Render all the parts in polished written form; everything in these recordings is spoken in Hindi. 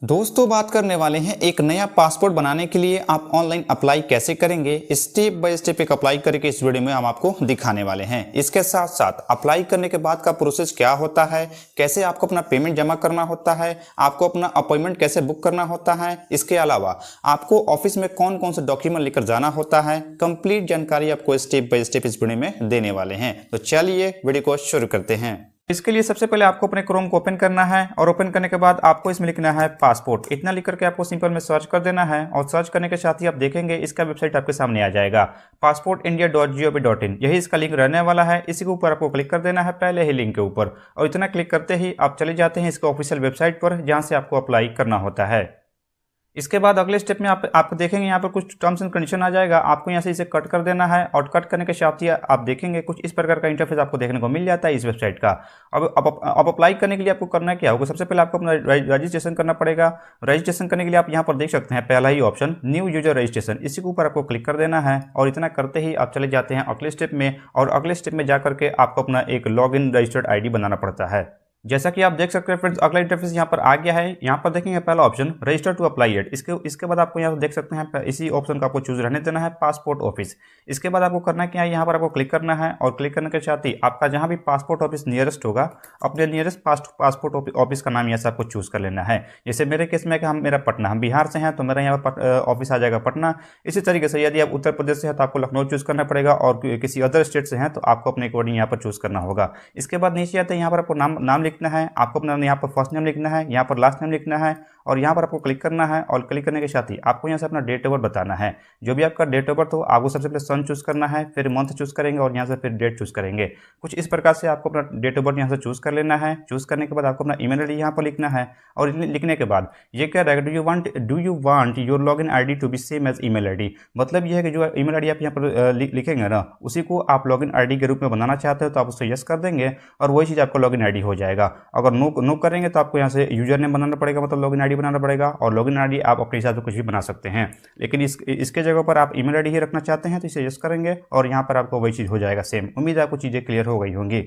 दोस्तों बात करने वाले हैं एक नया पासपोर्ट बनाने के लिए आप ऑनलाइन अप्लाई कैसे करेंगे। स्टेप बाय स्टेप एक अप्लाई करके इस वीडियो में हम आपको दिखाने वाले हैं। इसके साथ साथ अप्लाई करने के बाद का प्रोसेस क्या होता है, कैसे आपको अपना पेमेंट जमा करना होता है, आपको अपना अपॉइंटमेंट कैसे बुक करना होता है, इसके अलावा आपको ऑफिस में कौन कौन से डॉक्यूमेंट लेकर जाना होता है, कंप्लीट जानकारी आपको स्टेप बाय स्टेप इस वीडियो में देने वाले हैं। तो चलिए वीडियो को शुरू करते हैं। इसके लिए सबसे पहले आपको अपने क्रोम को ओपन करना है और ओपन करने के बाद आपको इसमें लिखना है पासपोर्ट। इतना लिख करके आपको सिंपल में सर्च कर देना है और सर्च करने के साथ ही आप देखेंगे इसका वेबसाइट आपके सामने आ जाएगा passportindia.gov.in। यही इसका लिंक रहने वाला है। इसी के ऊपर आपको क्लिक कर देना है पहले ही लिंक के ऊपर और इतना क्लिक करते ही आप चले जाते हैं इसके ऑफिशियल वेबसाइट पर जहां से आपको अप्लाई करना होता है। इसके बाद अगले स्टेप में आप देखेंगे यहाँ पर कुछ टर्म्स एंड कंडीशन आ जाएगा। आपको यहाँ से इसे कट कर देना है और कट करने के साथ ही आप देखेंगे कुछ इस प्रकार का इंटरफेस आपको देखने को मिल जाता है इस वेबसाइट का। अब अप्लाई करने के लिए आपको करना क्या होगा, सबसे पहले आपको अपना रजिस्ट्रेशन करना पड़ेगा। रजिस्ट्रेशन करने के लिए आप यहाँ पर देख सकते हैं पहला ही ऑप्शन न्यू यूजर रजिस्ट्रेशन, इसी के ऊपर आपको क्लिक कर देना है और इतना करते ही आप चले जाते हैं अगले स्टेप में और अगले स्टेप में जाकर के आपको अपना एक लॉग इन रजिस्टर्ड ID बनाना पड़ता है। जैसा कि आप देख सकते हैं फ्रेंड्स, अगला इंटरफेस यहाँ पर आ गया है। यहाँ पर देखेंगे पहला option register to apply at. इसके बाद आपको यहाँ पर देख सकते हैं इसी ऑप्शन को आपको चूज रहने देना है पासपोर्ट ऑफिस। इसके बाद आपको करना क्या है, यहाँ पर आपको क्लिक करना है और क्लिक करने के साथ ही आपका जहाँ भी पासपोर्ट ऑफिस नियरेस्ट होगा अपने नियरेस्ट पासपोर्ट ऑफिस का नाम यहाँ से आपको चूज कर लेना है। जैसे मेरे केस में मेरा पटना, हम बिहार से हैं तो मेरा यहाँ पर ऑफिस आ जाएगा पटना। इसी तरीके से यदि आप उत्तर प्रदेश से हैं तो आपको लखनऊ चूज करना पड़ेगा और किसी अदर स्टेट से हैं तो आपको अपने अकॉर्डिंग यहाँ पर चूज करना होगा। इसके बाद नीचे आते हैं, यहाँ पर आपको नाम लिखना है। आपको यहाँ पर फर्स्ट नेम लिखना है, यहाँ पर लास्ट नेम लिखना है और यहाँ पर आपको क्लिक करना है और क्लिक करने के साथ ही आपको यहाँ से अपना डेट ऑफ बर्थ बताना है। जो भी आपका डेट ऑफ बर्थ हो आपको सबसे पहले सन चूज करना है, फिर मंथ चूज करेंगे और यहाँ से फिर डेट चूज करेंगे। कुछ इस प्रकार से आपको अपना डेट ऑफ बर्थ यहाँ से चूज कर लेना है। चूज करने के बाद आपको अपना ईमेल ID यहाँ पर लिखना है और लिखने के बाद ये कह रहा है do you want your log in ID to be same as email ID। मतलब ये है कि जो ईमेल ID आप यहाँ पर लिखेंगे ना उसी को आप लॉग इन ID के रूप में बनाना चाहते हो तो आप उससे यस कर देंगे और वही चीज़ आपका लॉग इन ID हो जाएगा। अगर नो करेंगे तो आपको यहाँ से यूजर नेम बनाना पड़ेगा, मतलब लॉगिन ID बनाना पड़ेगा और लॉगिन ID आप अपने हिसाब से कुछ भी बना सकते हैं। लेकिन इसके जगह पर आप ईमेल ID ही रखना चाहते हैं तो इसे यस करेंगे और यहाँ पर आपको वही चीज़ हो जाएगा सेम। उम्मीद है आपको चीज़ें क्लियर हो गई होंगी।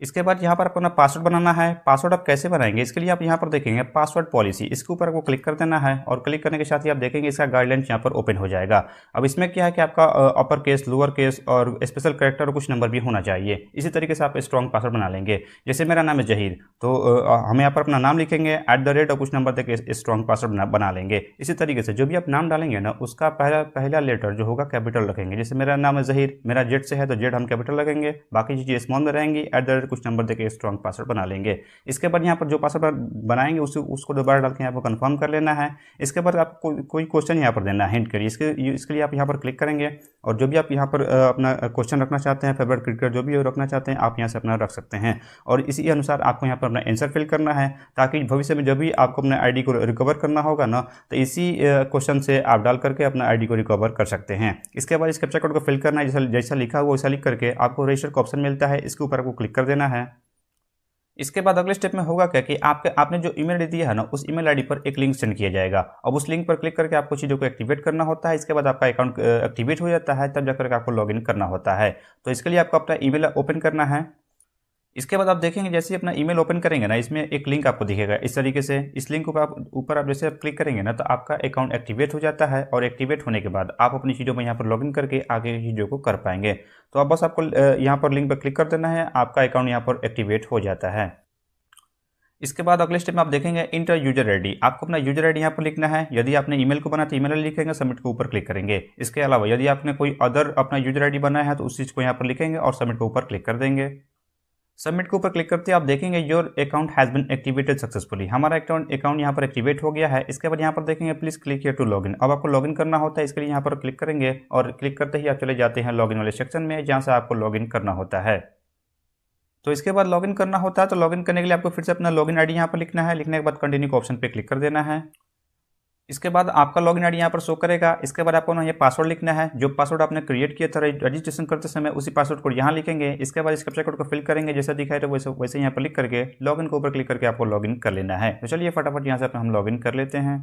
इसके बाद यहाँ पर आपको अपना पासवर्ड बनाना है। पासवर्ड आप कैसे बनाएंगे, इसके लिए आप यहाँ पर देखेंगे पासवर्ड पॉलिसी, इसके ऊपर आपको क्लिक कर देना है और क्लिक करने के साथ ही आप देखेंगे इसका गाइडलाइंस यहाँ पर ओपन हो जाएगा। अब इसमें क्या है कि आपका अपर केस, लोअर केस और स्पेशल कैरेक्टर और कुछ नंबर भी होना चाहिए। इसी तरीके से आप स्ट्रॉन्ग पासवर्ड बना लेंगे। जैसे मेरा नाम है जहीर तो हम यहाँ पर अपना नाम लिखेंगे @ और कुछ नंबर तक स्ट्रॉन्ग पासवर्ड बना लेंगे। इसी तरीके से जो भी आप नाम डालेंगे ना उसका पहला लेटर जो होगा कैपिटल रखेंगे। जैसे मेरा नाम है जहीर, मेरा जेड से है तो जेड हम कैपिटल रखेंगे, बाकी चीज़ें स्मॉल में रहेंगी। @ कुछ नंबर देकर स्ट्रॉन्ग पासवर्ड बना लेंगे। इसके बाद यहाँ पर जो पासवर्ड बनाएंगे उसको दोबारा डाल के यहाँ पर कंफर्म कर लेना है। इसके बाद आपको कोई क्वेश्चन यहाँ पर देना है हिंट के लिए। इसके लिए आप यहाँ पर क्लिक करेंगे और जो भी आप यहाँ पर अपना क्वेश्चन रखना चाहते हैं, फेवरेट क्रिकेटर जो भी रखना चाहते हैं आप यहाँ से अपना रख सकते हैं और इसी अनुसार आपको यहाँ पर अपना आंसर फिल करना है ताकि भविष्य में जब भी आपको अपने ID को रिकवर करना होगा ना तो इसी क्वेश्चन से आप डाल करके अपना ID को रिकवर कर सकते हैं। इसके बाद इस कैप्चा कोड को फिल करना है, जैसा लिखा हुआ वैसा लिख करके आपको रजिस्टर का ऑप्शन मिलता है, इसके ऊपर आपको क्लिक कर देना है। इसके बाद अगले स्टेप में होगा क्या कि आपने जो ईमेल ID दिया है ना उस ईमेल ID पर एक लिंक सेंड किया जाएगा। अब उस लिंक पर क्लिक करके आपको चीज़ों को एक्टिवेट करना होता है। इसके बाद आपका अकाउंट एक्टिवेट हो जाता है, तब जाकर आपको लॉगिन करना होता है। तो इसके लिए आपको अपना ईमेल ओपन करना है। इसके बाद आप देखेंगे जैसे ही अपना ईमेल ओपन करेंगे ना इसमें एक लिंक आपको दिखेगा इस तरीके से। इस लिंक को ऊपर आप जैसे क्लिक करेंगे ना तो आपका अकाउंट एक्टिवेट हो जाता है और एक्टिवेट होने के बाद आप अपनी चीज़ों में यहाँ पर लॉगिन करके आगे की चीज़ों को कर पाएंगे। तो अब बस आपको यहाँ पर लिंक पर क्लिक कर देना है, आपका अकाउंट यहाँ पर एक्टिवेट हो जाता है। इसके बाद अगले स्टेप में आप देखेंगे इंटर यूजर ID। आपको अपना यूजर ID यहाँ पर लिखना है। यदि आपने ईमेल को बना तो ईमेल लिखेंगे, सबमिट के ऊपर क्लिक करेंगे। इसके अलावा यदि आपने कोई अदर अपना यूजर ID बनाया है तो उस चीज़ को यहाँ पर लिखेंगे और सबमिट के ऊपर क्लिक कर देंगे। सबमिट के ऊपर क्लिक करते हैं आप देखेंगे your account has been activated successfully. हमारा अकाउंट यहाँ पर एक्टिवेट हो गया है। इसके बाद यहाँ पर देखेंगे please click here to login. अब आपको लॉगिन करना होता है, इसके लिए यहाँ पर क्लिक करेंगे और क्लिक करते ही आप चले जाते हैं लॉगिन वाले सेक्शन में जहाँ से आपको लॉगिन करना होता है। तो इसके बाद लॉगिन करना होता है तो लॉगिन करने के लिए आपको फिर से अपना लॉगिन ID यहाँ पर लिखना है। लिखने के बाद कंटिन्यू के ऑप्शन पे क्लिक कर देना है। इसके बाद आपका लॉगिन ID यहाँ पर शो करेगा। इसके बाद आपको ना ये पासवर्ड लिखना है, जो पासवर्ड आपने क्रिएट किया था रजिस्ट्रेशन करते समय उसी पासवर्ड को यहाँ लिखेंगे। इसके बाद इस कैप्चा कोड को फिल करेंगे जैसा दिखाई तो वैसे यहाँ पर क्लिक करके लॉगिन के ऊपर क्लिक करके आपको लॉगिन कर लेना है। तो चलिए फटाफट यहाँ से हम लॉगिन कर लेते हैं।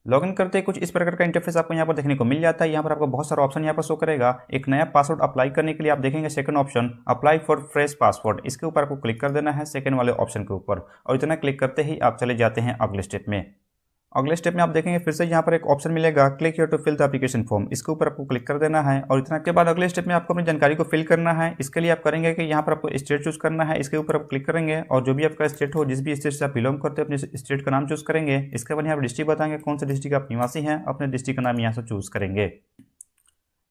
लॉगिन करते ही कुछ इस प्रकार का इंटरफेस आपको यहाँ पर देखने को मिल जाता है। यहाँ पर आपको बहुत सारा ऑप्शन यहाँ पर शो करेगा। एक नया पासवर्ड अप्लाई करने के लिए आप देखेंगे second option apply for fresh password, इसके ऊपर आपको क्लिक कर देना है सेकंड वाले ऑप्शन के ऊपर, और इतना क्लिक करते ही आप चले जाते हैं अगले स्टेप में। अगले स्टेप में आप देखेंगे फिर से यहाँ पर एक ऑप्शन मिलेगा click here to fill the application form, इसके ऊपर आपको क्लिक कर देना है। और इतना के बाद अगले स्टेप में आपको अपनी जानकारी को फिल करना है। इसके लिए आप करेंगे कि यहाँ पर आपको स्टेट चूज करना है, इसके ऊपर आप क्लिक करेंगे और जो भी आपका स्टेट हो, जिस भी स्टेट से आप बिलोंग करते हैं अपने स्टेट का नाम चूज करेंगे। इसके बाद यहाँ पर डिस्ट्रिक्ट बताएंगे कौन से डिस्ट्रिक्ट आप निवासी हैं, अपने डिस्ट्रिक्ट का नाम यहाँ से चूज करेंगे।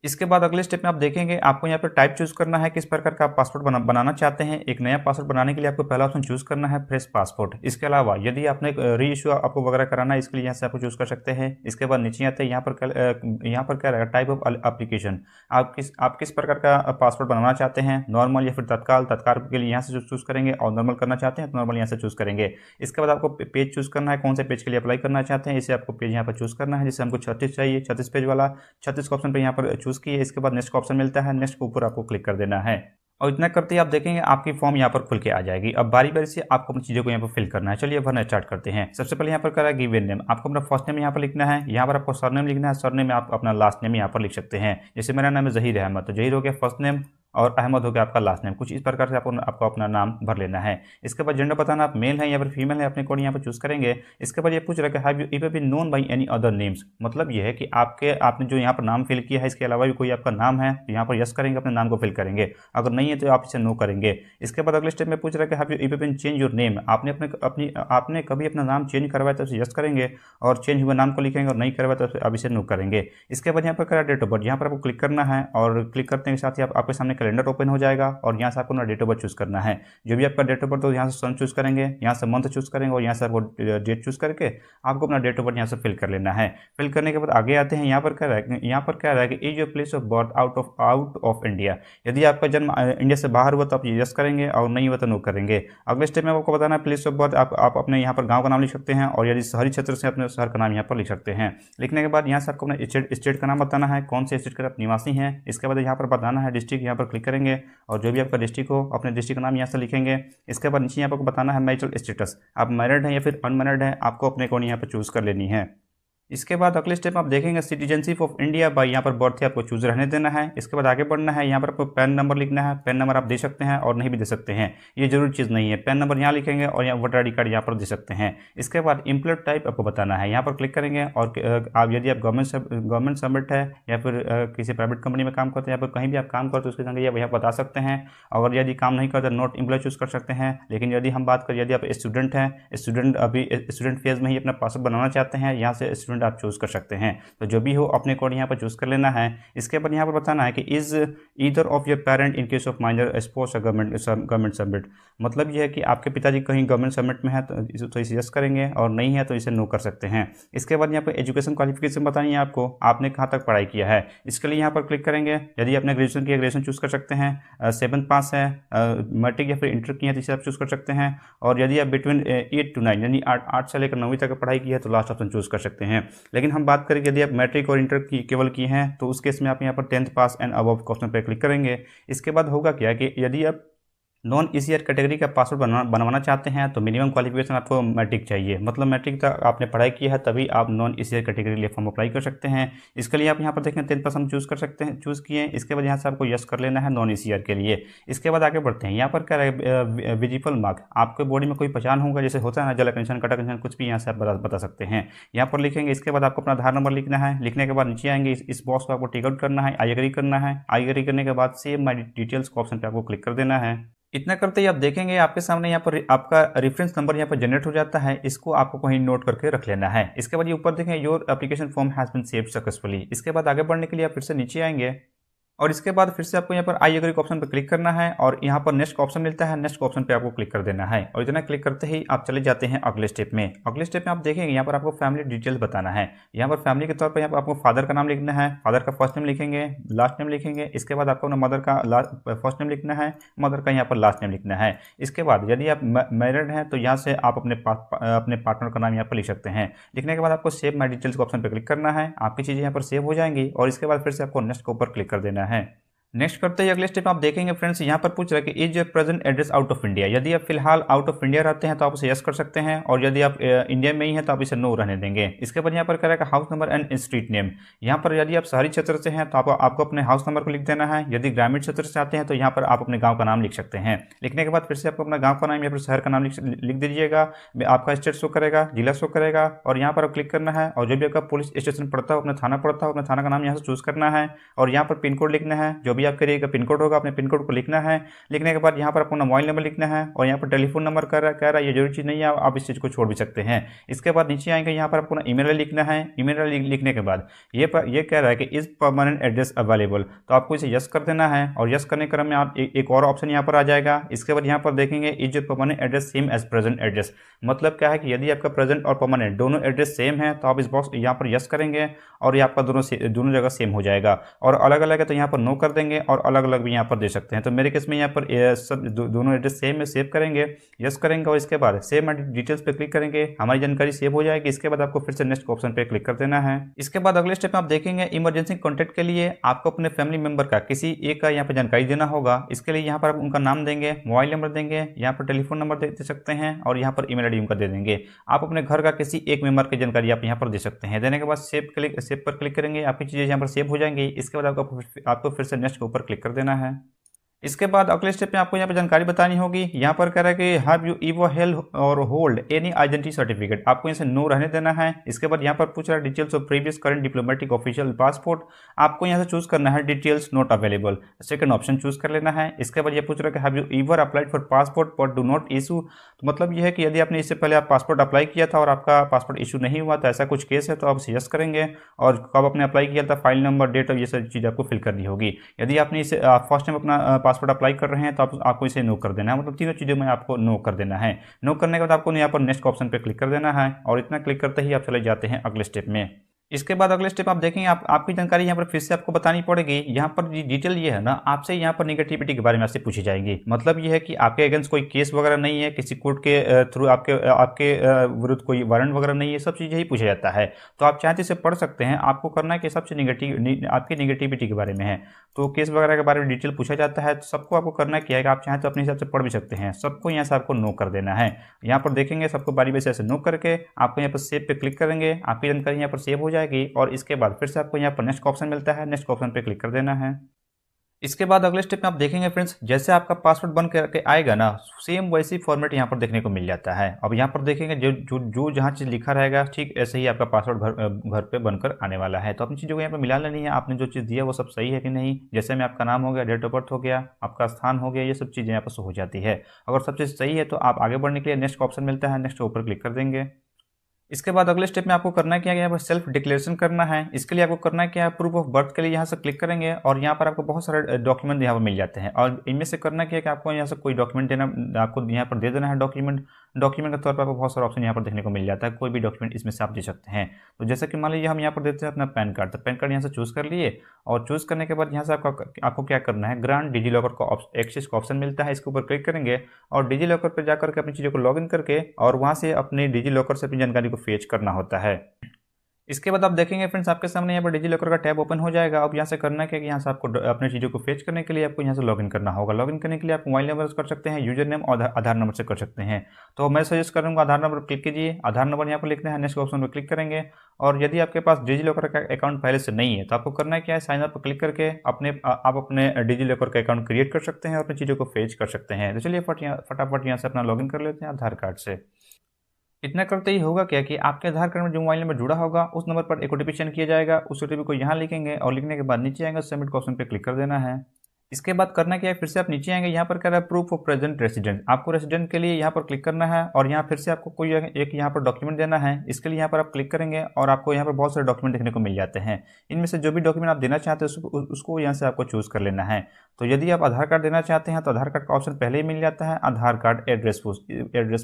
इसके बाद अगले स्टेप में आप देखेंगे आपको यहाँ पर टाइप चूज करना है किस प्रकार का आप पासपोर्ट बनाना चाहते हैं। एक नया पासपोर्ट बनाने के लिए आपको पहला ऑप्शन चूज करना है फ्रेश पासपोर्ट। इसके अलावा यदि आपने री इशू आपको वगैरह कराना है, इसके लिए यहाँ से आपको चूज कर सकते हैं। इसके बाद नीचे आते हैं यहाँ पर क्या रहेगा टाइप ऑफ एप्लीकेशन, आप किस प्रकार का पासपोर्ट बनाना चाहते हैं, नॉर्मल या फिर तत्काल के लिए यहाँ से चूज करेंगे, और नॉर्मल करना चाहते हैं तो नॉर्मल यहाँ से चूज करेंगे। इसके बाद आपको पेज चूज करना है, कौन से पेज के लिए अप्लाई करना चाहते हैं, इसे आपको पेज यहाँ पर चूज करना है। जैसे हमको 36 चाहिए, 36 पेज वाला 36 का ऑप्शन पर यहाँ पर चूज किए। इसके बाद नेक्स्ट का ऑप्शन मिलता है, नेक्स्ट के ऊपर आपको क्लिक कर देना है, और इतना करते ही आप देखेंगे आपकी फॉर्म यहाँ पर खुल के आ जाएगी। अब बारी बारी से आपको अपनी चीज़ों को यहाँ पर फिल करना है। चलिए भरना स्टार्ट करते हैं। सबसे पहले यहाँ पर करा गिवन नेम, आपको अपना फर्स्ट नेम यहाँ पर लिखना है, यहाँ पर आपको सरनेम लिखना है, सरनेम में आप अपना लास्ट नेम यहाँ पर लिख सकते हैं। जैसे मेरा नाम है जहीर अहमद, तो जहीर हो गया फर्स्ट नेम और अहमद हो गया आपका लास्ट नेम। कुछ इस प्रकार से आपको अपना नाम भर लेना है। इसके बाद जेंडर बताना, आप मेल है या फिर फीमेल है, अपने कोड यहाँ पर चूज करेंगे। इसके बाद ये पूछ रहा है कि have you ever been known by any other names, मतलब ये है कि आपने जो यहाँ पर नाम फिल किया है इसके अलावा भी कोई आपका नाम है तो यहाँ पर यस करेंगे, अपने नाम को फिल करेंगे। अगर नहीं है तो आप इसे नो करेंगे। इसके बाद अगले स्टेप में पूछ रहा है कि have you ever been change your name, आपने कभी अपना नाम चेंज करवाया तो यस करेंगे और चेंज हुए नाम को लिखेंगे, और नहीं करवाया तो आप इसे नो करेंगे। इसके बाद यहाँ पर करा डेट ऑफ बर्थ, यहाँ पर आपको क्लिक करना है और क्लिक करने के साथ ही आपके सामने कैलेंडर ओपन हो जाएगा और यहाँ से आपको ना डेट ऑफ बर्थ चूज करना है। जो भी आपका डेट ऑफ बर्थ हो यहाँ से सन चूज करेंगे, यहाँ से मंथ चूज करेंगे और यहाँ से आपको डेट चूज करके आपको अपना डेट ऑफ बर्थ यहाँ से फिल कर लेना है। फिल करने के बाद आगे आते हैं। यहाँ पर क्या रहा है कि is your place of birth out of India, यदि आपका जन्म इंडिया से बाहर हुआ तो आप यस करेंगे और नहीं हुआ तो नो करेंगे। अगले स्टेप में आपको बताना है प्लेस ऑफ बर्थ, आप अपने यहाँ पर गाँव का नाम लिख सकते हैं, और यदि शहरी क्षेत्र से अपने शहर का नाम यहाँ पर लिख सकते हैं। लिखने के बाद यहाँ से आपको अपने स्टेट का नाम बताना है, कौन से स्टेट के आप निवासी हैं। इसके बाद यहाँ पर बताना है डिस्ट्रिक्ट, यहाँ पर क्लिक करेंगे और जो भी आपका डिस्ट्रिक्ट हो अपने डिस्ट्रिक्ट का नाम यहाँ से लिखेंगे। इसके बाद नीचे यहाँ पर बताना है मैरिटल स्टेटस, आप मैरिड हैं या फिर अनमैरिड हैं, आपको अपने को यहाँ पर चूज कर लेनी है। इसके बाद अगले स्टेप आप देखेंगे सिटीजनशिप ऑफ इंडिया बाय यहाँ पर बर्थ आपको चूज रहने देना है। इसके बाद आगे बढ़ना है। यहाँ पर आपको पैन नंबर लिखना है, पैन नंबर आप दे सकते हैं और नहीं भी दे सकते हैं, ये जरूरी चीज़ नहीं है। पैन नंबर यहाँ लिखेंगे और यहाँ वोटर आई कार्ड यहाँ पर दे सकते हैं। इसके बाद एम्प्लॉयर टाइप आपको बताना है, यहाँ पर क्लिक करेंगे और आप यदि आप गवर्नमेंट सर्वेंट है या फिर किसी प्राइवेट कंपनी में काम करते हैं या फिर कहीं भी आप काम करते हैं उसके संग यहाँ बता सकते हैं। अगर यदि काम नहीं करते नॉट एम्प्लॉय चूज कर सकते हैं। लेकिन यदि हम बात करें यदि आप स्टूडेंट हैं, अभी स्टूडेंट फेज में ही अपना पासवर्ड बनाना चाहते हैं, यहाँ से स्टूडेंट आप चूज कर सकते हैं। तो जो भी हो अपने कोड यहाँ पर चूज कर लेना है। इसके बाद यहाँ पर बताना है कि is either of your parent in case of minor sports government submit, मतलब यह है कि आपके पिताजी कहीं गवर्नमेंट सबमिट में है तो इसे यस करेंगे और नहीं है तो इसे नो कर सकते हैं। इसके बाद यहाँ पर एजुकेशन क्वालिफिकेशन बतानी है आपको, आपने कहाँ तक पढ़ाई किया है। इसके लिए यहाँ पर क्लिक करेंगे। यदि आपने ग्रेजुएशन किया ग्रेजुएशन चूज कर सकते हैं, 7th पास है, मैट्रिक या फिर इंटर किया तो इसे आप चूज कर सकते हैं। और यदि आप बिटवीन 8 to 9 यानी 8 से लेकर 9वीं तक पढ़ाई की है तो लास्ट ऑप्शन चूज कर सकते हैं। लेकिन हम बात करें यदि आप मैट्रिक और इंटर केवल किए हैं तो उस केस में आप यहाँ पर 10th पास एंड अबव के ऑप्शन पर क्लिक करेंगे। इसके बाद होगा क्या कि यदि आप नॉन ईसीआर कैटेगरी का पासवर्ड बनवाना चाहते हैं तो मिनिमम क्वालिफिकेशन आपको मैट्रिक चाहिए, मतलब मैट्रिक तक आपने पढ़ाई की है तभी आप नॉन ईसीआर कैटेगरी के लिए फॉर्म अप्लाई कर सकते हैं। इसके लिए आप यहाँ पर देखें 10th पास हम चूज कर सकते हैं, चूज़ किए। इसके बाद यहाँ से आपको यस कर लेना है नॉन ईसीआर के लिए। इसके बाद आगे बढ़ते हैं। यहाँ पर क्या है विजिबल मार्क, आपके बॉडी में कोई पहचान होगा, जैसे होता है ना जला कंशन कटा कंशन कुछ भी यहाँ से आप बता सकते हैं, यहाँ पर लिखेंगे। इसके बाद आपको अपना आधार नंबर लिखना है। लिखने के बाद नीचे आएंगे, इस बॉक्स को आपको टिक आउट करना है, आई एग्री करना है। आई एग्री करने के बाद सेव माई डिटेल्स के ऑप्शन पर आपको क्लिक कर देना है। इतना करते ही आप देखेंगे आपके सामने यहाँ पर आपका रेफरेंस नंबर यहाँ पर जनरेट हो जाता है, इसको आपको कहीं नोट करके रख लेना है। इसके बाद ये ऊपर देखें your application form has been saved successfully. इसके बाद आगे बढ़ने के लिए आप फिर से नीचे आएंगे और इसके बाद फिर से आपको यहाँ पर आई एग्री ऑप्शन पर क्लिक करना है और यहाँ पर नेक्स्ट का ऑप्शन मिलता है, नेक्स्ट ऑप्शन पे आपको क्लिक कर देना है। और इतना क्लिक करते ही आप चले जाते हैं अगले स्टेप में। अगले स्टेप में आप देखेंगे यहाँ पर आपको फैमिली डिटेल्स बताना है। यहाँ पर फैमिली के तौर पर यहाँ पर आपको फादर का नाम लिखना है, फादर का फर्स्ट नेम लिखेंगे, लास्ट नेम लिखेंगे। इसके बाद आपको अपना मदर का फर्स्ट नेम लिखना है, मदर का यहाँ पर लास्ट नेम लिखना है। इसके बाद यदि आप मैरिड हैं तो यहाँ से आप अपने पार्टनर का नाम यहाँ पर लिख सकते हैं। लिखने के बाद आपको सेव माई डिटेल्स के ऑप्शन पर क्लिक करना है, आपकी चीज़ें यहाँ पर सेव हो जाएंगी और इसके बाद फिर से आपको नेक्स्ट के ऊपर क्लिक कर देना है। नेक्स्ट करते ही अगले स्टेप आप देखेंगे फ्रेंड्स, यहाँ पर पूछ रहा है कि is your present address out of India. यदि आप फिलहाल आउट ऑफ इंडिया रहते हैं तो आप उसे यस कर सकते हैं, और यदि आप इंडिया में ही हैं तो आप इसे नो रहने देंगे। इसके बाद यहाँ पर कह रहा है house number and street name. यहाँ पर यदि आप शहरी क्षेत्र से हैं तो आपको अपने हाउस नंबर को लिख देना है। यदि ग्रामीण क्षेत्र से आते हैं तो यहाँ पर आप अपने गाँव का नाम लिख सकते हैं। लिखने के बाद फिर से आपको अपना गाँव का नाम या फिर शहर का नाम लिख दीजिएगा। आपका स्टेट शो करेगा, जिला शो करेगा, और यहाँ पर क्लिक करना है। और जो भी आपका पुलिस स्टेशन पड़ता हो, अपना थाना पड़ता हो, अपने थाना का नाम यहाँ से चूज करना है, और यहाँ पर पिन कोड लिखना है। जो भी आपके एरिया का पिन कोड होगा अपने पिन कोड को लिखना है। लिखने के बाद यहाँ पर अपना मोबाइल नंबर लिखना है, और यहाँ पर टेलीफोन नंबर कह रहा है, ये जरूरी चीज़ नहीं है, आप इस चीज़ को छोड़ भी सकते हैं। इसके बाद नीचे आएंगे, यहाँ पर आपको ईमेल लिखना है। ईमेल लिखने के बाद ये कह रहा है कि इज परमानेंट एड्रेस अवेलेबल, तो आपको इसे यस कर देना है। और यस करने क्रम में आप एक और ऑप्शन यहाँ पर आ जाएगा। इसके बाद यहाँ पर देखेंगे is your permanent address same as present address. मतलब क्या है कि यदि आपका प्रेजेंट और परमानेंट दोनों एड्रेस सेम है तो आप इस बॉक्स यहाँ पर यस करेंगे, और ये आपका दोनों जगह सेम हो जाएगा। और अलग अलग है तो यहाँ पर नो कर देंगे, और अलग अलग भी यहाँ पर दे सकते हैं। तो मेरे केस में यहाँ पर सब दोनों एड्रेस सेम है, सेव करेंगे, यस करेंगे, और इसके बाद सेव डिटेल्स पे क्लिक करेंगे। हमारी जानकारी सेव हो जाएगी। इसके बाद आपको फिर से नेक्स्ट ऑप्शन पे क्लिक कर देना है। इसके बाद अगले स्टेप में आप देखेंगे इमरजेंसी कॉन्टैक्ट के लिए आपको अपने फैमिली मेंबर का किसी एक का यहाँ पर जानकारी देना होगा। इसके लिए यहाँ पर आप उनका नाम देंगे, मोबाइल नंबर देंगे, यहाँ पर टेलीफोन नंबर दे सकते हैं, और यहाँ पर ईमेल आईडी उनका दे देंगे। आप अपने घर का किसी एक मेंबर की जानकारी आप यहाँ पर दे सकते हैं। देने के बाद सेव पर क्लिक करेंगे, आपकी चीज़ें यहाँ पर सेव हो जाएंगी। इसके बाद आपको फिर से नेक्स्ट के ऊपर क्लिक कर देना है। इसके बाद अगले स्टेप में आपको यहाँ पर जानकारी बतानी होगी। यहाँ पर कह रहा है कि हैव यू एवर हेल्ड और होल्ड एनी आइडेंटिटी सर्टिफिकेट, आपको यहाँ से नो रहने देना है। इसके बाद यहाँ पर पूछ रहा है details of previous current diplomatic official passport, आपको यहाँ से चूज करना है details not available, second option choose कर लेना है। इसके बाद ये पूछ रहा है कि have you ever applied for passport but do not issue, तो मतलब ये है कि यदि आपने इससे पहले आप पासपोर्ट अप्लाई किया था और आपका पासपोर्ट इशू नहीं हुआ, तो ऐसा कुछ केस है तो आप यस करेंगे, और कब आपने अप्लाई किया था, फाइल नंबर, डेट, और ये सब चीज़ आपको फिल करनी होगी। यदि आपने इसे फर्स्ट टाइम अपना पासपोर्ट अप्लाई कर रहे हैं तो आपको इसे नो कर देना है। मतलब तीनों चीज़ों में आपको नो कर देना है। नो करने के बाद आपको यहाँ पर नेक्स्ट ऑप्शन पे क्लिक कर देना है, और इतना क्लिक करते ही आप चले जाते हैं अगले स्टेप में। इसके बाद अगले स्टेप आप देखेंगे, आपकी जानकारी यहाँ पर फिर से आपको बतानी पड़ेगी। यहाँ पर डिटेल ये है ना, आपसे यहाँ पर निगेटिविटी के बारे में आपसे पूछी जाएगी। मतलब ये है कि आपके अगेंस्ट कोई केस वगैरह नहीं है, किसी कोर्ट के थ्रू आपके विरुद्ध कोई वारंट वगैरह नहीं है, सब चीज़ें ही पूछा जाता है। तो आप चाहते इसे पढ़ सकते हैं। आपको करना है कि सबसे आपकी निगेटिविटी के बारे में है, तो केस वगैरह के बारे में डिटेल पूछा जाता है। तो सबको आपको करना क्या है कि आप चाहें तो अपने हिसाब से पढ़ भी सकते हैं। सबको यहाँ से आपको नो कर देना है। यहाँ पर देखेंगे सबको बारी बारी से ऐसे नो करके आपको यहाँ पर सेव पे क्लिक करेंगे, आपकी जानकारी यहाँ पर सेव हो जाएगी। और इसके बाद फिर से आपको यहाँ पर नेक्स्ट ऑप्शन मिलता है, नेक्स्ट ऑप्शन पे क्लिक कर देना है। इसके बाद अगले स्टेप में आप देखेंगे फ्रेंड्स, जैसे आपका पासवर्ड बन करके आएगा ना, सेम वैसी फॉर्मेट यहाँ पर देखने को मिल जाता है। अब यहाँ पर देखेंगे जो जहाँ चीज़ लिखा रहेगा ठीक ऐसे ही आपका पासवर्ड घर पे बनकर आने वाला है। तो अपनी चीज़ों को यहाँ पर मिला लेनी है। आपने जो चीज़ दिया वो सब सही है कि नहीं, जैसे में आपका नाम हो गया, डेट ऑफ बर्थ हो गया, आपका स्थान हो गया, ये सब चीज़ें यहाँ पर शो हो जाती है। अगर सब चीज़ सही है तो आप आगे बढ़ने के लिए नेक्स्ट ऑप्शन मिलता है, नेक्स्ट ऊपर क्लिक कर देंगे। इसके बाद अगले स्टेप में आपको करना क्या है, यहाँ पर सेल्फ डिक्लेरेशन करना है। इसके लिए आपको करना क्या है, प्रूफ ऑफ बर्थ के लिए यहाँ से क्लिक करेंगे, और यहाँ पर आपको बहुत सारे डॉक्यूमेंट यहाँ पर मिल जाते हैं। और इनमें से करना क्या है कि आपको यहाँ से कोई डॉक्यूमेंट देना, आपको यहाँ पर दे देना है डॉक्यूमेंट के तौर पर। आपको बहुत सारा ऑप्शन यहाँ पर देखने को मिल जाता है, कोई भी डॉक्यूमेंट इसमें से आप दे सकते हैं। तो जैसे कि मान लीजिए हम यहाँ पर देते हैं अपना पैन कार्ड, तो पैन कार्ड यहाँ से चूज़ कर लिए, और चूज़ करने के बाद यहाँ से आपको क्या करना है, ग्रांट डिजी लॉकर का एक्सेस का ऑप्शन मिलता है, इसके ऊपर क्लिक करेंगे, और डिजी लॉकर पर जाकर के अपनी चीज़ों को लॉगिन करके और वहाँ से अपनी डिजी लॉकर से अपनी जानकारी को फेच करना होता है। इसके बाद आप देखेंगे फ्रेंड्स, आपके सामने यहाँ पर डिजी लॉकर का टैब ओपन हो जाएगा। अब यहाँ से करना क्या है कि यहाँ से आपको अपने चीज़ों को फेच करने के लिए आपको यहाँ से लॉगिन करना होगा। लॉगिन करने के लिए आप मोबाइल नंबर से कर सकते हैं, यूजर नेम और आधार नंबर से कर सकते हैं। तो मैं सजेस्ट करूँगा आधार नंबर क्लिक कीजिए, आधार नंबर यहाँ पर लिखना है, नेक्स्ट ऑप्शन पर क्लिक करेंगे। और यदि आपके पास डिजी लॉकर का अकाउंट पहले से नहीं है तो आपको करना क्या है, साइन अप पर क्लिक करके आप अपने डिजी लॉकर का अकाउंट क्रिएट कर सकते हैं और अपनी चीज़ों को फेच कर सकते हैं। तो चलिए फटाफट यहाँ से अपना लॉगिन कर लेते हैं आधार कार्ड से। इतना करते ही होगा क्या कि आपके आधार कार्ड में जो मोबाइल नंबर जुड़ा होगा उस नंबर पर एक ओटीपी सेंड किया जाएगा। उस ओटीपी को यहाँ लिखेंगे, और लिखने के बाद नीचे आएंगे, सबमिट का ऑप्शन पे क्लिक कर देना है। इसके बाद करना क्या है, फिर से आप नीचे आएंगे, यहाँ पर कह रहा है प्रूफ ऑफ प्रेजेंट रेसिडेंट। आपको रेसिडेंट के लिए यहाँ पर क्लिक करना है, और यहाँ फिर से आपको कोई एक यहाँ पर डॉक्यूमेंट देना है। इसके लिए यहाँ पर आप क्लिक करेंगे, और आपको यहाँ पर बहुत सारे डॉक्यूमेंट देखने को मिल जाते हैं। इनमें से जो भी डॉक्यूमेंट आप देना चाहते हैं उसको यहाँ से आपको चूज़ कर लेना है। तो यदि आप आधार कार्ड देना चाहते हैं तो आधार कार्ड का ऑप्शन पहले ही मिल जाता है, आधार कार्ड एड्रेस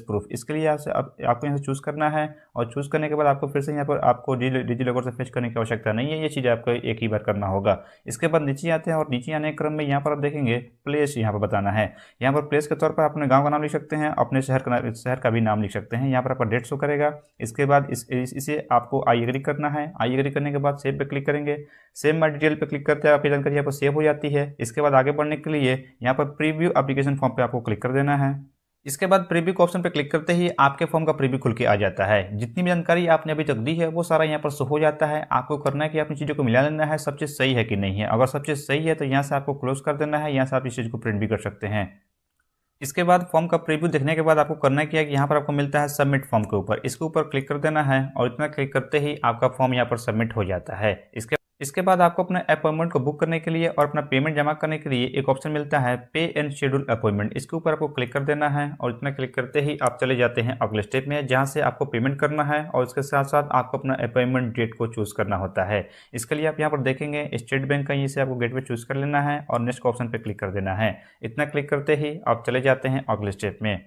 प्रूफ। इसके लिए आपको यहाँ से चूज़ करना है, और चूज़ करने के बाद आपको फिर से यहाँ पर आपको डिजी लॉकर से फेच करने की आवश्यकता नहीं है। ये चीज़ आपको एक ही बार करना होगा। इसके बाद नीचे आते हैं, और नीचे आने के क्रम में यहाँ यहाँ पर आप देखेंगे प्लेस यहाँ पर बताना है। यहाँ पर प्लेस के तौर पर अपने गांव का नाम लिख सकते हैं, अपने शहर का भी नाम लिख सकते हैं। यहाँ पर आपका डेट शो करेगा। इसके बाद इसे आपको आई एग्री करना है। आई एग्री करने के बाद सेव पे क्लिक करेंगे। सेव माई डिटेल पे क्लिक करते हैं आपकी जानकारी यहाँ पर सेव हो जाती है। इसके बाद आगे बढ़ने के लिए यहाँ पर प्रीव्यू एप्लीकेशन फॉर्म पे आपको क्लिक कर देना है। इसके बाद प्रीव्यू के ऑप्शन पर क्लिक करते ही आपके फॉर्म का प्रीव्यू खुल के आ जाता है। जितनी भी जानकारी आपने अभी तक दी है वो सारा यहाँ पर शो हो जाता है। आपको करना है कि अपनी चीज़ों को मिला लेना है, सब चीज़ सही है कि नहीं है। अगर सब चीज़ सही है तो यहाँ से आपको क्लोज कर देना है। यहाँ से आप इस चीज़ को प्रिंट भी कर सकते हैं। इसके बाद फॉर्म का प्रीव्यू देखने के बाद आपको करना क्या है कि यहाँ पर आपको मिलता है सबमिट फॉर्म के ऊपर, इसके ऊपर क्लिक कर देना है और इतना क्लिक करते ही आपका फॉर्म यहाँ पर सबमिट हो जाता है। इसके बाद आपको अपना अपॉइंटमेंट को बुक करने के लिए और अपना पेमेंट जमा करने के लिए एक ऑप्शन मिलता है पे एंड शेड्यूल अपॉइंटमेंट। इसके ऊपर आपको क्लिक कर देना है और इतना क्लिक करते ही आप चले जाते हैं अगले स्टेप में, जहां से आपको पेमेंट करना है और इसके साथ साथ आपको अपना अपॉइंटमेंट डेट को चूज करना होता है। इसके लिए आप यहाँ पर देखेंगे स्टेट बैंक का इसे आपको गेटवे चूज कर लेना है और नेक्स्ट ऑप्शन पर क्लिक कर देना है। इतना क्लिक करते ही आप चले जाते हैं अगले स्टेप में।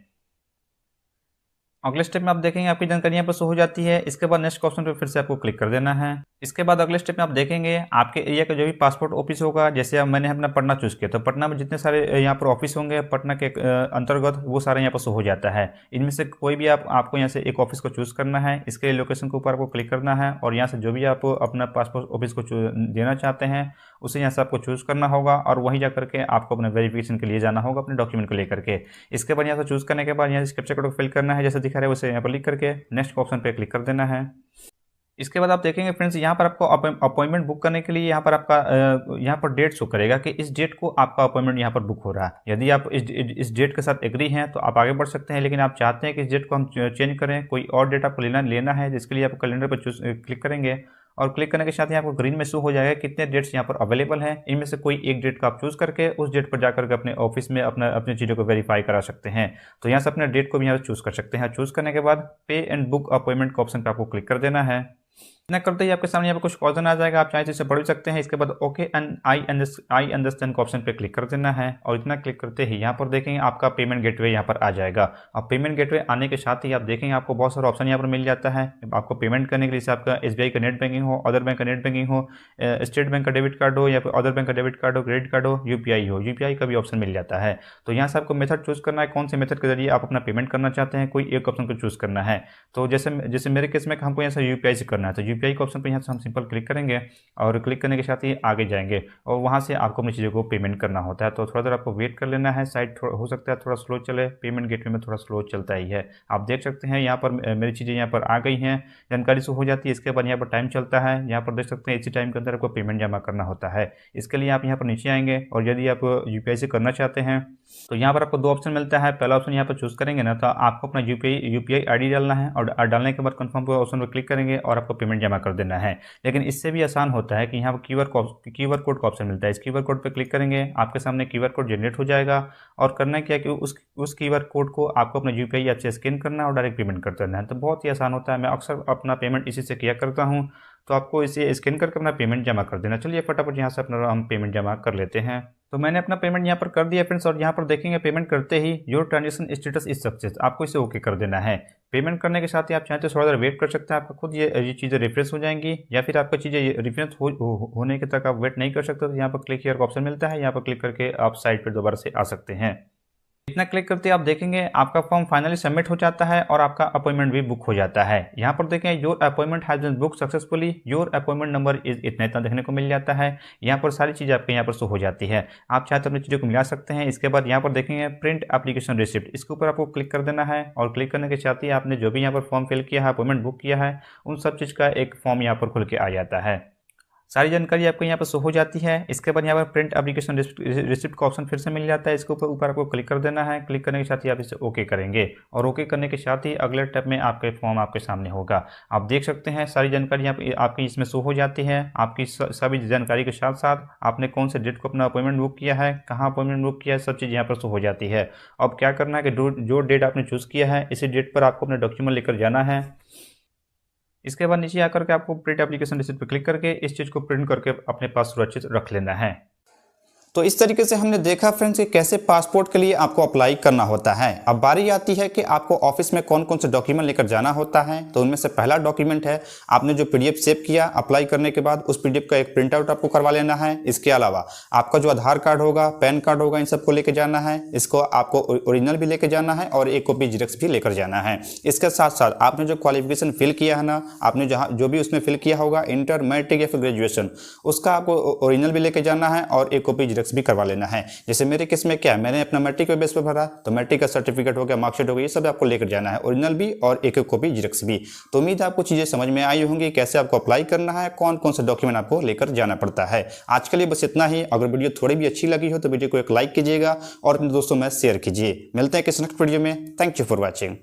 अगले स्टेप में आप देखेंगे आपकी जानकारी यहाँ पर शो हो जाती है। इसके बाद नेक्स्ट ऑप्शन पर फिर से आपको क्लिक कर देना है। इसके बाद अगले स्टेप में आप देखेंगे आपके एरिया का जो भी पासपोर्ट ऑफिस होगा, जैसे अब मैंने अपना पटना चूज किया तो पटना में जितने सारे यहाँ पर ऑफिस होंगे पटना के अंतर्गत वो सारे यहाँ पर शो हो जाता है। इनमें से कोई भी आपको यहाँ से एक ऑफिस को चूज करना है। इसके लिए लोकेशन के ऊपर आपको क्लिक करना है और यहाँ से जो भी आप अपना पासपोर्ट ऑफिस को देना चाहते हैं उसे यहाँ से आपको चूज करना होगा और वहीं जाकर के आपको अपने वेरिफिकेशन के लिए जाना होगा अपने डॉक्यूमेंट को लेकर के। इसके बाद यहाँ से चूज करने के बाद यहाँ से कैप्चा कोड को फिल करना है, जैसे दिखा रहा है उसे यहाँ पर लिख करके नेक्स्ट ऑप्शन पे क्लिक कर देना है। इसके बाद आप देखेंगे फ्रेंड्स यहाँ पर आपको अपॉइंटमेंट बुक करने के लिए यहाँ पर आपका यहाँ पर डेट शो करेगा कि इस डेट को आपका अपॉइंटमेंट यहाँ पर बुक हो रहा है। यदि आप इस डेट के साथ एग्री हैं तो आप आगे बढ़ सकते हैं, लेकिन आप चाहते हैं कि इस डेट को हम चेंज करें, कोई और डेट आपको लेना है, जिसके लिए आप कैलेंडर पर क्लिक करेंगे और क्लिक करने के साथ ही आपको ग्रीन में शो हो जाएगा कितने डेट्स यहाँ पर अवेलेबल हैं। इनमें से कोई एक डेट का आप चूज करके उस डेट पर जाकर के अपने ऑफिस में अपनी चीज़ों को वेरीफाई करा सकते हैं। तो यहाँ से अपने डेट को भी यहाँ चूज कर सकते हैं। चूज करने के बाद पे एंड बुक अपॉइंटमेंट के ऑप्शन पर आपको क्लिक कर देना है। इतना करते ही आपके सामने यहाँ पर कुछ ऑप्शन आ जाएगा, आप चाहे तो इसे पढ़ भी सकते हैं। इसके बाद ओके एंड आई अंडरस्टैंड के ऑप्शन पे क्लिक कर देना है और इतना क्लिक करते ही यहाँ पर देखेंगे आपका पेमेंट गेटवे यहाँ पर आ जाएगा। अब पेमेंट गेटवे आने के साथ ही आप देखेंगे आपको बहुत सारा ऑप्शन यहाँ पर मिल जाता है आपको पेमेंट करने के लिए। आपका SBI का नेट बैंकिंग हो, अदर बैंक का नेट बैंकिंग हो, स्टेट बैंक का डेबिट कार्ड हो या फिर अदर बैंक का डेबिट कार्ड हो, क्रेडिट कार्ड हो, UPI हो, UPI का भी ऑप्शन मिल जाता है। तो यहाँ से आपको मेथड चूज करना है, कौन से मेथड के जरिए आप अपना पेमेंट करना चाहते हैं, कोई एक ऑप्शन को चूज करना है। तो जैसे मेरे केस में हमको यहाँ से UPI से करना है तो UPI के ऑप्शन पर यहाँ से हम सिंपल क्लिक करेंगे और क्लिक करने के साथ ही आगे जाएंगे और वहां से आपको अपनी चीज़ों को पेमेंट करना होता है। तो थोड़ा देर आपको वेट कर लेना है, साइट हो सकता है थोड़ा स्लो चले, पेमेंट गेटवे में थोड़ा स्लो चलता ही है। आप देख सकते हैं यहाँ पर मेरी चीज़ें यहाँ पर आ गई हैं, जानकारी से हो जाती है। इसके बाद यहाँ पर टाइम चलता है, यहाँ पर देख सकते हैं इसी टाइम के अंदर आपको पेमेंट जमा करना होता है। इसके लिए आप यहाँ पर नीचे आएंगे और यदि आप UPI से करना चाहते हैं तो यहाँ पर आपको दो ऑप्शन मिलता है। पहला ऑप्शन यहाँ पर चूज करेंगे ना तो आपको अपना UPI ID डालना है और डालने के बाद कंफर्म ऑप्शन पर क्लिक करेंगे और आपको पेमेंट जमा कर देना है। लेकिन इससे भी आसान होता है कि यहाँ पर QR कोड का ऑप्शन मिलता है। इस QR कोड पर क्लिक करेंगे, आपके सामने QR कोड जनरेट हो जाएगा और करना क्या है कि उस QR कोड को आपको अपने UPI ऐप से स्कैन करना और डायरेक्ट पेमेंट कर देना है। तो बहुत ही आसान होता है। मैं अक्सर अपना पेमेंट इसी से किया करता हूँ, तो आपको इसे स्कैन करके अपना पेमेंट जमा कर देना। चलिए फटाफट यहाँ से अपना हम पेमेंट जमा कर लेते हैं। तो मैंने अपना पेमेंट यहाँ पर कर दिया फ्रेंड्स और यहाँ पर देखेंगे पेमेंट करते ही your transaction status is success, आपको इसे ओके कर देना है। पेमेंट करने के साथ ही आप चाहें तो थोड़ा देर वेट कर सकते हैं, आपका खुद ये चीज़ें रिफ्रेश हो जाएंगी या फिर आपका चीज़ें रिफ्रेश होने के तक आप वेट नहीं कर सकते तो यहाँ पर क्लिक हियर का ऑप्शन मिलता है, यहाँ पर क्लिक करके आप साइट पर दोबारा से आ सकते हैं। इतना क्लिक करते आप देखेंगे आपका फॉर्म फाइनली सबमिट हो जाता है और आपका अपॉइंटमेंट भी बुक हो जाता है। यहाँ पर देखें your appointment has been book successfully, your appointment number is इतना देखने को मिल जाता है। यहाँ पर सारी चीज़ें आपके यहाँ पर शो हो जाती है, आप चाहे तो अपनी चीज़ों को मिला सकते हैं। इसके बाद यहाँ पर देखेंगे प्रिंट एप्लीकेशन रिसिप्ट, इसके ऊपर आपको क्लिक कर देना है और क्लिक करने के साथ ही आपने जो भी यहाँ पर फॉर्म फिल किया है, अपॉइंटमेंट बुक किया है, उन सब चीज़ का एक फॉर्म यहाँ पर खुल के आ जाता है। सारी जानकारी आपको यहाँ पर शो हो जाती है। इसके बाद यहाँ पर प्रिंट एप्लीकेशन रिसिप्ट का ऑप्शन फिर से मिल जाता है, इसके ऊपर आपको क्लिक कर देना है। क्लिक करने के साथ ही आप इसे ओके करेंगे और ओके करने के साथ ही अगले स्टेप में आपके फॉर्म आपके सामने होगा। आप देख सकते हैं सारी जानकारी आपकी इसमें शो हो जाती है। आपकी सभी जानकारी के साथ साथ आपने कौन से डेट को अपना अपॉइंटमेंट बुक किया है, कहाँ अपॉइंटमेंट बुक किया है, सब चीज़ यहाँ पर शो हो जाती है। अब क्या करना है कि जो डेट आपने चूज़ किया है इसी डेट पर आपको अपने डॉक्यूमेंट लेकर जाना है। इसके बाद नीचे आकर के आपको प्रिंट एप्लीकेशन रिसिप्ट पर क्लिक करके इस चीज़ को प्रिंट करके अपने पास सुरक्षित रख लेना है। तो इस तरीके से हमने देखा फ्रेंड्स कि कैसे पासपोर्ट के लिए आपको अप्लाई करना होता है। अब बारी आती है कि आपको ऑफिस में कौन कौन से डॉक्यूमेंट लेकर जाना होता है। तो उनमें से पहला डॉक्यूमेंट है आपने जो पीडीएफ सेव किया अप्लाई करने के बाद, उस पीडीएफ का एक प्रिंट आउट आपको करवा लेना है। इसके अलावा आपका जो आधार कार्ड होगा, पैन कार्ड होगा, इन सबको लेकर जाना है। इसको आपको ओरिजिनल भी लेकर जाना है और एक कॉपी जेरॉक्स भी लेकर जाना है। इसके साथ साथ आपने जो क्वालिफिकेशन फिल किया है ना, आपने जहाँ जो भी उसमें फिल किया होगा, इंटर, मैट्रिक या फिर ग्रेजुएशन, उसका आपको ओरिजिनल भी लेकर जाना है और एक कॉपी जेरॉक्स भी करवा लेना है। जैसे मेरे केस में क्या है, मैंने अपना मैट्रिक पे बेस पे भरा, तो मैट्रिक का सर्टिफिकेट हो गया, मार्कशीट हो गई, ये सब आपको लेकर जाना है, ओरिजिनल भी और एक कॉपी जेरॉक्स भी। तो उम्मीद है आपको चीजें समझ में आई होंगी, कैसे आपको अप्लाई करना है, कौन कौन से डॉक्यूमेंट आपको लेकर जाना पड़ता है। आज के लिए बस इतना ही। अगर वीडियो थोड़ी भी अच्छी लगी हो तो वीडियो को एक लाइक कीजिएगा और अपने दोस्तों में शेयर कीजिए। मिलते हैं किसी नेक्स्ट वीडियो में। Thank you for watching.